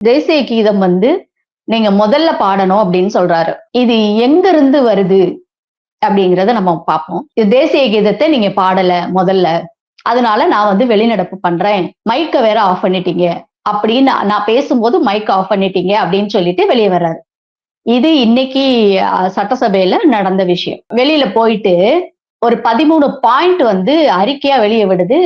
தேசிய கீதம் நீங்க முதல்ல பாடணும் அப்படின்னு சொல்றாரு. இது எங்க இருந்து வருது அப்படிங்கிறத நம்ம பார்ப்போம். இது தேசிய கீதத்தை நீங்க பாடல முதல்ல. அதனால நான் வெளிநடப்பு பண்றேன். மைக்க வேற ஆஃப் பண்ணிட்டீங்க. அப்படின்னு நான் பேசும்போது மைக் ஆஃப் பண்ணிட்டீங்க அப்படின்னு சொல்லிட்டு வெளியே வர்றாரு. இது இன்னைக்கு சட்டசபையில நடந்த விஷயம். வெளியில போயிட்டு ஒரு 13 பாயிண்ட் அறிக்கையா வெளியே விடுது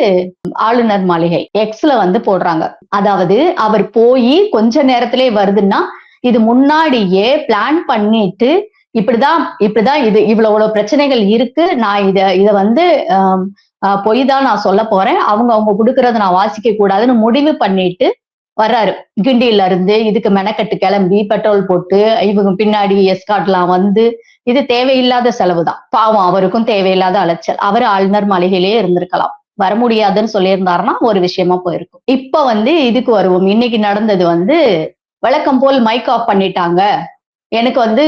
ஆளுநர் மாளிகை. எக்ஸ்ல போடுறாங்க. அதாவது அவர் போய் கொஞ்ச நேரத்திலே வருதுன்னா, இது முன்னாடியே பிளான் பண்ணிட்டு இப்படிதான் இது இவ்வளவு பிரச்சனைகள் இருக்கு. நான் இத பொய் தான் நான் சொல்ல போறேன். அவங்க குடுக்கறத நான் வாசிக்க கூடாதுன்னு முடிவு பண்ணிட்டு வர்றாரு. கிண்டியில இருந்து இதுக்கு மெனக்கட்டு கிளம்பி பெட்ரோல் போட்டு இவங்க பின்னாடி எஸ்காட்லாம் இது தேவையில்லாத செலவு தான். பாவம் அவருக்கும் தேவையில்லாத அலைச்சல். அவர் ஆளுநர் மாளிகையிலேயே இருந்திருக்கலாம். வர முடியாதுன்னு சொல்லியிருந்தாருன்னா ஒரு விஷயமா போயிருக்கும். இப்ப இதுக்கு வருவோம். இன்னைக்கு நடந்தது வழக்கம் போல் மைக் ஆஃப் பண்ணிட்டாங்க. எனக்கு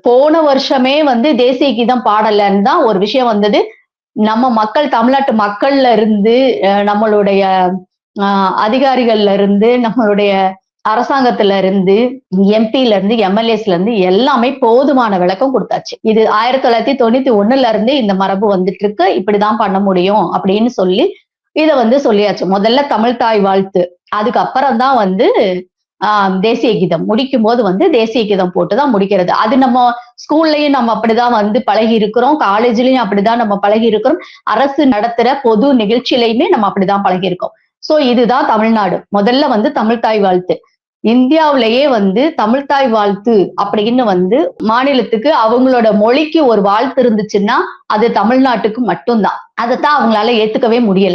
போன வருஷமே தேசிய கீதம் பாடலன்னு தான் ஒரு விஷயம் வந்தது. நம்ம மக்கள் தமிழ்நாட்டு மக்கள்ல இருந்து நம்மளுடைய அதிகாரிகள்ல இருந்து நம்மளுடைய அரசாங்கத்துல இருந்து எம்பில இருந்து எம்எல்ஏஸ்ல இருந்து எல்லாமே போதுமான விளக்கம் கொடுத்தாச்சு. இது 1991 இருந்து இந்த மரபு வந்துட்டு இருக்கு. இப்படிதான் பண்ண முடியும் அப்படின்னு சொல்லி இத சொல்லியாச்சு. முதல்ல தமிழ் தாய் வாழ்த்து, அதுக்கப்புறம் தான் தேசிய கீதம் முடிக்கும் போது தேசிய கீதம் போட்டுதான் முடிக்கிறது. அது நம்ம ஸ்கூல்லயும் நம்ம அப்படிதான் பழகி இருக்கிறோம். காலேஜ்லயும் அப்படிதான் நம்ம பழகி இருக்கிறோம். அரசு நடத்துற பொது நிகழ்ச்சியிலையுமே நம்ம அப்படிதான் பழகி இருக்கோம். சோ இதுதான் தமிழ்நாடு. முதல்ல தமிழ்தாய் வாழ்த்து. இந்தியாவிலேயே தமிழ்தாய் வாழ்த்து அப்படின்னு மாநிலத்துக்கு அவங்களோட மொழிக்கு ஒரு வாழ்த்து இருந்துச்சுன்னா அது தமிழ்நாட்டுக்கு மட்டும்தான். அதைத்தான் அவங்களால ஏத்துக்கவே முடியல.